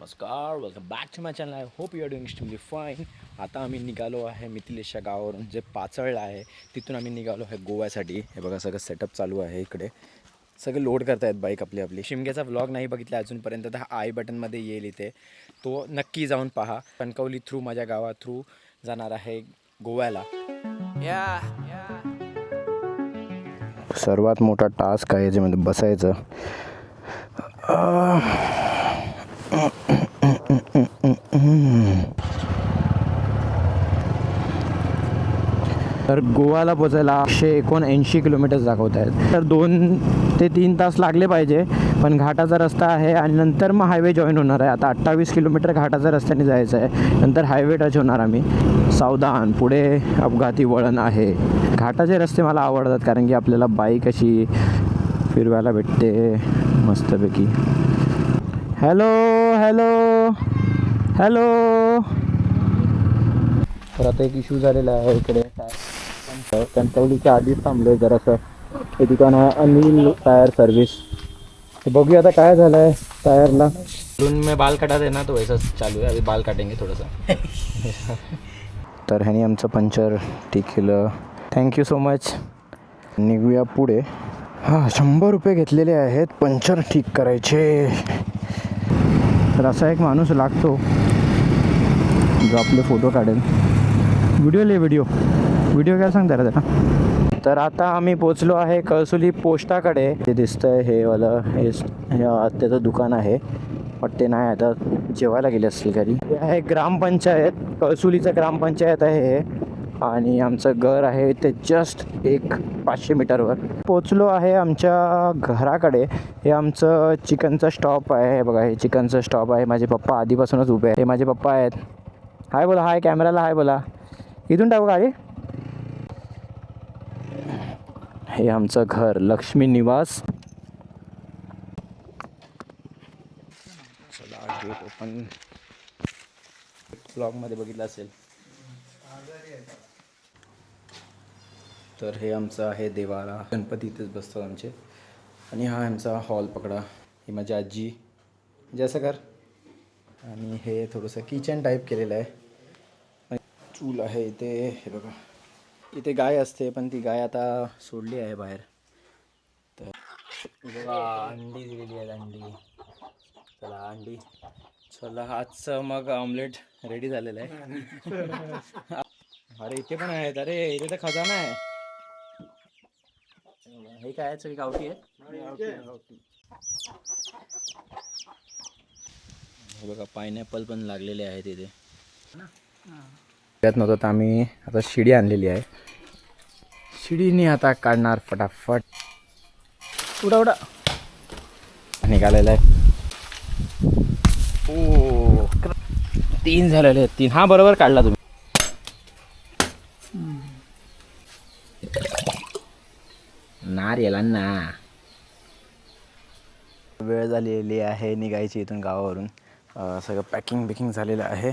नमस्कार, welcome back to my channel. I hope you are doing extremely fine. आता आम्ही निघालो आहे मिथिलेशच्या गावावरून, जे पाचळला आहे तिथून आम्ही निघालो आहे गोव्यासाठी. हे बघा सगळं सेटअप चालू आहे इकडे. सगळे लोड करतायत बाईक आपली. शिमग्याचा व्लॉग नाही बघितला अजूनपर्यंत तर हा आय बटनमध्ये येईल इथे, तो नक्की जाऊन पहा. कणकवली थ्रू माझ्या गावा थ्रू जाणार आहे गोव्याला. सर्वात मोठा टास्क आहे ज्यामध्ये बसायचं. तर गोव्याला पोचायला 179 किलोमीटर्स दाखवत आहेत. तर 2 ते 3 तास लागले पाहिजे, पण घाटाचा रस्ता आहे आणि नंतर मग हायवे जॉईन होणार आहे. आता 28 किलोमीटर घाटाच्या रस्त्याने जायचं आहे, नंतर हायवे टच होणार आम्ही. सावधान, पुढे अपघाती वळण आहे. घाटाचे रस्ते मला आवडतात कारण की आपल्याला बाईक अशी फिरवायला भेटते मस्तपैकी. Hello hello hello. तर आता एक इश्यू झालेला आहे इकडे. कणकवलीच्या आधीच थांबलो आहे जरासं. हे दुकान आहे अनिल टायर सर्विस. बघूया आता काय झालं आहे टायरला. अजून मी बाल कटा देना तो वैसा चालू आहे. अभी बाल काटेंगे थोडंसं. तर ह्याने आमचं पंचर ठीक केलं. Thank you so much. निघूया पुढे. 100 रुपये घेतलेले आहेत पंचर ठीक करायचे. तर असा एक माणूस लागतो जो आपले फोटो काढेल. व्हिडिओ काय सांगता रे त्याला. तर आता आम्ही पोचलो आहे कळसुली पोस्टाकडे. ते दिसतंय हे वालं हे त्याचं दुकान आहे वाटते. नाही आता जेवायला गेले असतील घरी. हे आहे ग्रामपंचायत, कळसुलीचं ग्रामपंचायत आहे हे. आणि आमचं घर आहे ते जस्ट 500 मीटरवर. पोचलो आहे आमच्या घराकडे. हे आमचं चिकनचं स्टॉप आहे. हे बघा, हे चिकनचं स्टॉप आहे. माझे पप्पा आधीपासूनच उभे आहे. हे माझे पप्पा आहेत. हाय बोला, हाय कॅमेराला हाय बोला. इथून टाकू गाडी. हे आमचं घर लक्ष्मी निवास. चला गेट ओपन. ब्लॉगमध्ये बघितलं असेल. तर हे आमचं आहे देवारा. गणपती इथेच बसतात आमचे. आणि हा आमचा हॉल पकडा. ही माझी आजी जसं कर. आणि हे थोडंसं किचन टाईप केलेलं आहे. चूल आहे इथे. हे बघा, इथे गाय असते पण ती गाय आता सोडली आहे बाहेर. तर बघा अंडी दिलेली आहेत. अंडी. चला आजचं मग ऑमलेट रेडी झालेलं आहे. अरे इथे पण आहेत. अरे इथे तर खजाना आहे. हे काय आहे, सगळी गावठी आहे. हे बघा पायनॅपल पण लागलेले आहेत इथे. त्यात नव्हतं तर आम्ही आता शिडी आणलेली आहे. शिडीने आता काढणार फटाफट. उडा निघालेला आहे. ओ 3 झालेले आहेत. 3 हा बरोबर काढला तुम्ही. नार येला ना. वेळ झालेली आहे निघायची इथून गावावरून. सगळं पॅकिंग झालेलं आहे.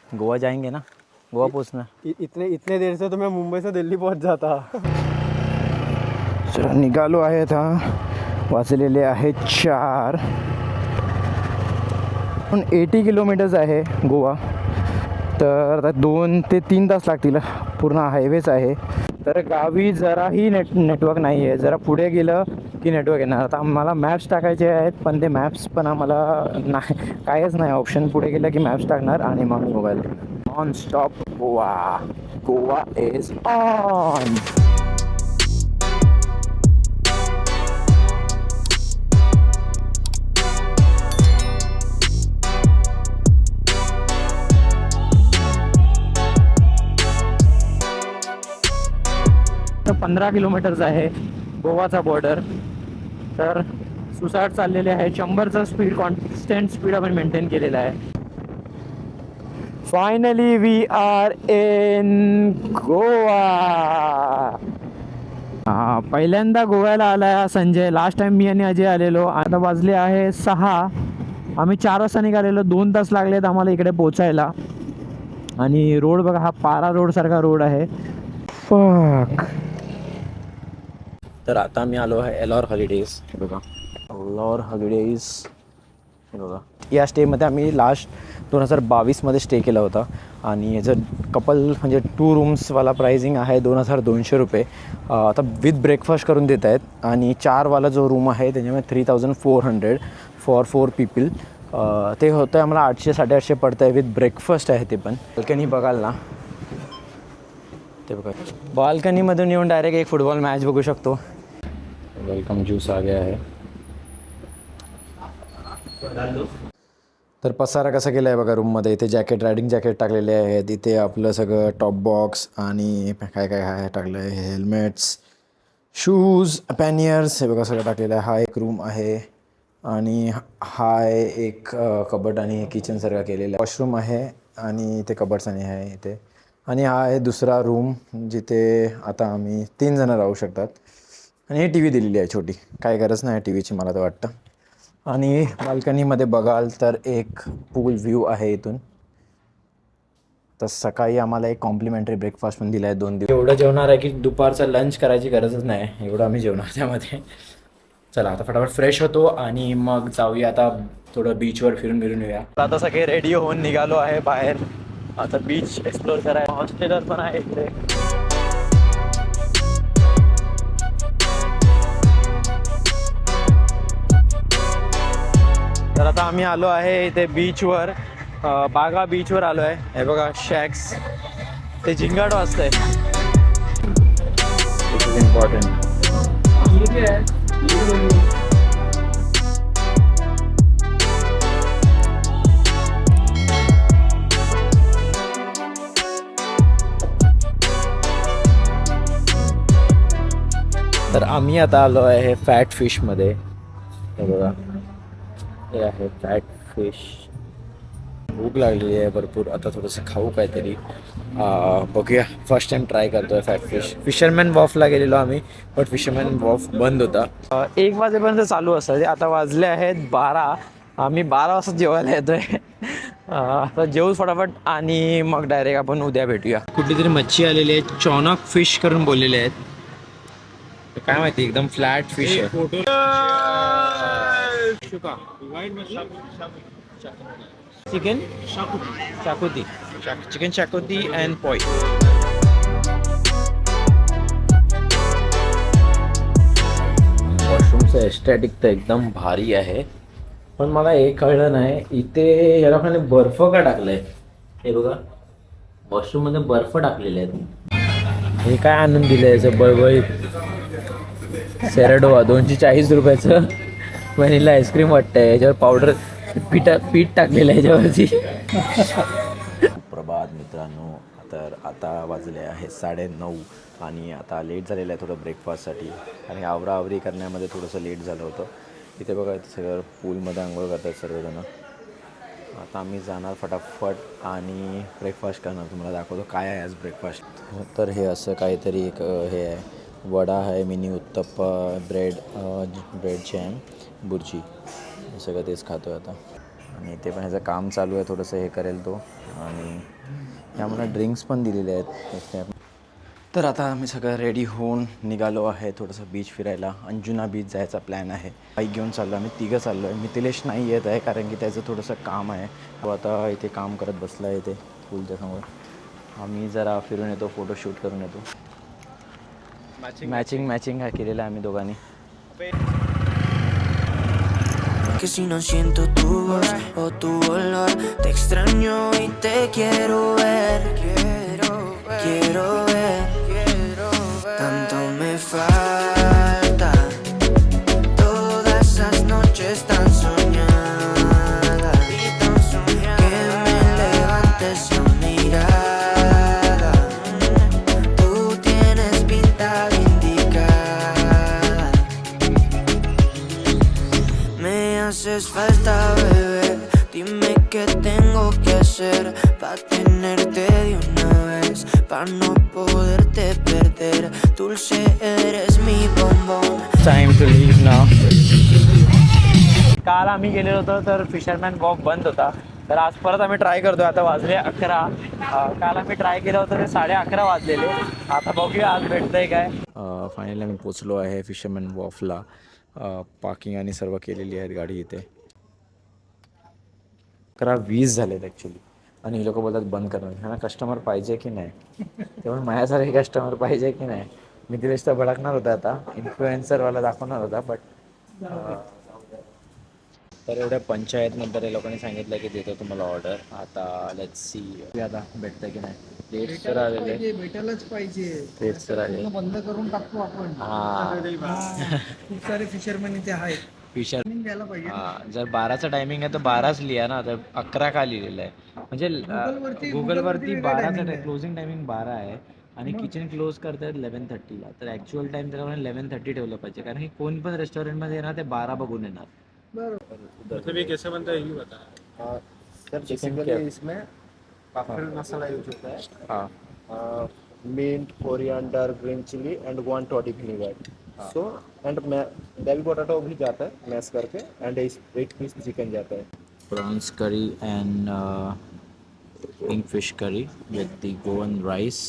गोवा जाएंगे ना. गोवा पोचना. इतने देर से तो मैं मुंबई से दिल्ली पहुंच जाता. चला निघालो आहे. आता वाचलेले आहे 4. 80 किलोमीटर्स आहे गोवा. तर आता 2 ते 3 तास लागतील. पूर्ण हायवेच आहे. तर गावी जराही नेटवर्क नाही आहे. जरा पुढे गेलं की नेटवर्क येणार. आता आम्हाला मॅप्स टाकायचे आहेत पण ते मॅप्स पण आम्हाला नाही, कायच नाही ऑप्शन. पुढे गेलं की मॅप्स टाकणार आणि मग mobile. On stop Goa is on. तर 15 किलोमीटर्स आहे गोवाचा बॉर्डर. तर सुसाट चाललेले आहे. 100चा स्पीड, कॉन्स्टंट स्पीड आपण मेंटेन केलेला आहे. Finally we are in Goa. पहिल्यांदा गोव्याला आलाय संजय. लास्ट टाइम मी आणि अजय आलेलो. आता वाजले आहे 6. आम्ही 4 वाजता निघालेलो. 2 तास लागलेत आम्हाला इकडे पोचायला. आणि रोड बघा, हा पारा रोड सारखा रोड आहे. फक. तर आता मी आलो आहे एलॉर हॉलिडेज. हे बघा एलॉर हॉलिडेज. हे बघा या स्टेमध्ये आम्ही लास्ट 2022मध्ये स्टे केला होता. आणि जर कपल म्हणजे 2 रूम्सवाला प्राइसिंग आहे 2200 रुपये. आता विथ ब्रेकफास्ट करून देत आहेत. आणि 4वाला जो रूम आहे त्याच्यामध्ये 3400 फॉर 4 पीपल. ते होतं आहे आम्हाला 800-850 पडतं आहे. विथ ब्रेकफास्ट आहे ते पण. बाल्कनी बघाल ना, ते बघा बाल्कनीमधून येऊन डायरेक्ट एक फुटबॉल मॅच बघू शकतो. वेलकम ज्यूस आ गया है. तर पसारा कसा केला आहे बघा रूममध्ये. इथे जॅकेट, रायडिंग जॅकेट टाकलेले आहेत. इथे आपलं सगळं टॉप बॉक्स आणि काय काय आहे टाकलं आहे, हेल्मेट्स, शूज, पॅनियर्स, हे बघा सगळं टाकलेलं आहे. हा एक रूम आहे. आणि हा आहे एक कबड आणि किचनसारखा केलेला आहे. वॉशरूम आहे आणि इथे कबड्स आणि आहे इथे. आणि हा आहे दुसरा रूम जिथे आता आम्ही 3 जणं राहू शकतात. आणि ही टी व्ही दिलेली आहे छोटी, काय गरज नाही टी व्हीची मला तर वाटतं. आणि बाल्कनीमध्ये बघाल तर एक पूल व्ह्यू आहे इथून. तर सकाळी आम्हाला एक कॉम्प्लिमेंटरी ब्रेकफास्ट पण दिला आहे 2 दिवस. एवढं जेवणार आहे की दुपारचं लंच करायची गरजच नाही, एवढं आम्ही जेवणार त्यामध्ये. चला आता फटाफट फ्रेश होतो आणि मग जाऊया आता थोडं बीचवर फिरून येऊया. आता सगळे रेडी होऊन निघालो आहे बाहेर. आता बीच एक्सप्लोर करायला. हॉस्टेलर पण आहे इकडे. तर आता आम्ही आलो आहे इथे बीचवर, बागा बीचवर आलो आहे. हे बघा शॅक्स, ते झिंगाट वाजतंय. दिस इज इम्पॉर्टंट. तर आम्ही आता आलो आहे फॅट फिशमध्ये. हे बघा, हे आहे फॅट फिश. भूक लागलेली आहे भरपूर. आता थोडंसं खाऊ काहीतरी. बघूया, फर्स्ट टाइम ट्राय करतो आहे फॅट फिश. फिशरमॅन वॉफला गेलेलो आम्ही, बट फिशरमॅन वॉफ बंद होता. 1 वाजेपर्यंत चालू असतं. आता वाजले आहेत 12. आम्ही 12 वाजता जेवायला येतो आहे. आता जेवू फटाफट आणि मग डायरेक्ट आपण उद्या भेटूया. कुठली तरी मच्छी आलेली आहे, चॉनॉक फिश करून बोललेले आहेत. काय माहिती, एकदम फ्लॅट फिश आहे. Chicken xacuti, chicken xacuti and poi. वॉशरूमचं एस्थेटिक तर एकदम भारी आहे. पण मला एक कळलं नाही, इथे या लोकांनी बर्फ का टाकलाय. हे बघा, वॉशरूममध्ये बर्फ टाकलेले आहेत. हे काय आणून दिलं याचं बळबळीत. सेराडोवा 240 रुपयाचं व्हॅनिला आईस्क्रीम वाटतंय. याच्यावर पावडर पीठ टाकलेलं आहे याच्यावरती. प्रभात मित्रांनो, तर आता वाजले आहे 9:30 आणि आता लेट झालेलं आहे थोडं ब्रेकफास्टसाठी. आणि आवराआवरी करण्यामध्ये थोडंसं लेट झालं होतं. इथे बघा, इथे सगळं पूलमध्ये आंघोळ करतात सर्वजण. आता आम्ही जाणार फटाफट आणि ब्रेकफास्ट करणार. तुम्हाला दाखवतो काय आहे आज ब्रेकफास्ट. तर हे असं काहीतरी एक हे आहे, वडा आहे, mini uttappa, bread jam, bhurji, हे सगळं तेच खातो आहे आता. आणि ते पण ह्याचं काम चालू आहे, थोडंसं हे करेल तो. आणि यामुळे ड्रिंक्स पण दिलेले आहेत. तर आता आम्ही सगळं रेडी होऊन निघालो आहे थोडंसं बीच फिरायला. अंजुना बीच जायचा प्लॅन आहे. बाईक घेऊन चाललो, आम्ही 3घं चाललो आहे. मिथिलेश नाही येत आहे कारण की त्याचं थोडंसं काम आहे. तो आता इथे काम करत बसला आहे इथे पूलच्या समोर. आम्ही जरा फिरून येतो, फोटोशूट करून येतो. मॅचिंग हा केलेला आहे आम्ही दोघांनी. Que si no siento tu voz o tu olor, te extraño y te quiero ver, quiero ver, tanto me falta, todas esas noches tan soñadas, que me levantes la mirada, tú tienes pinta de indicada, me haces falta, bebé. Dime qué tengo que hacer pa' tenerte de una vez, pa' no poderte perder. Dulce, eres mi bombón. Time to leave now. काल आम्ही गेलेलो होतो तर fisherman walk बंद होता. तर आज परत आम्ही ट्राय करतो. आता वाजले 11. काल आम्ही ट्राय केलं होतं ते 11:30 वाजलेले. आता बघूया आज भेटतंय काय. फायनली आम्ही पोचलो आहे फिशरमॅन वॉफला. पार्किंग आणि सर्व केलेली आहेत गाडी इथे. 11:20 झालेत ॲक्च्युली आणि हे लोक बोलतात बंद करणार. ह्यांना कस्टमर पाहिजे की नाही, त्यामुळे माझ्यासारखे कस्टमर पाहिजे की नाही. मिथिलेश तर भडकणार होता, आता इन्फ्लुएन्सरवाला दाखवणार होता, बट तर एवढ्या पंचायतनंतर या लोकांनी सांगितलं की देतो तुम्हाला ऑर्डर. आता लेट्स सी आता भेटतं की नाही. डेट्स तर आलेले, भेटायलाच पाहिजे. डेट्स तर आले. बंद करून टाकतो आपण. खूप सारे फिशरमॅन इथे आहेत. फिशर द्यायला पाहिजे. जर 12चा टायमिंग आहे तर 12च लिहा ना, तर 11 का लिहिलेलं आहे. म्हणजे गुगलवरती 12चा क्लोजिंग टायमिंग 12 आहे आणि किचन क्लोज करतात 11:30ला. तर ॲक्च्युअल टाइम त्याला 11:30 ठेवलं पाहिजे, कारण की कोण पण रेस्टॉरंटमध्ये येणार ते 12 बघून येणार. मतलब ये कैसे बनता है ये बता. सर बेसिकली इसमें पापड़ मसाला यूज होता है. हां Mint, coriander, green chili and 1 toddy vinegar. So and baby potato भी जाता है मैश करके and 8 पीस चिकन जाता है. Prawns curry and king fish curry with the Goan rice.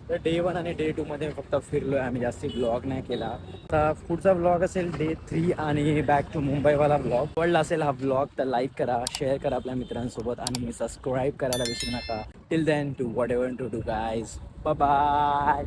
तर डे 1 आणि डे 2मध्ये फक्त फिरलो आहे आम्ही, जास्ती ब्लॉग नाही केला. आता पुढचा ब्लॉग असेल डे 3 आणि बॅक टू मुंबईवाला ब्लॉग. आवडला असेल हा ब्लॉग तर लाईक करा, शेअर करा आपल्या मित्रांसोबत आणि सबस्क्राईब करायला विसरू नका. Till then to whatever to do guys, bye bye.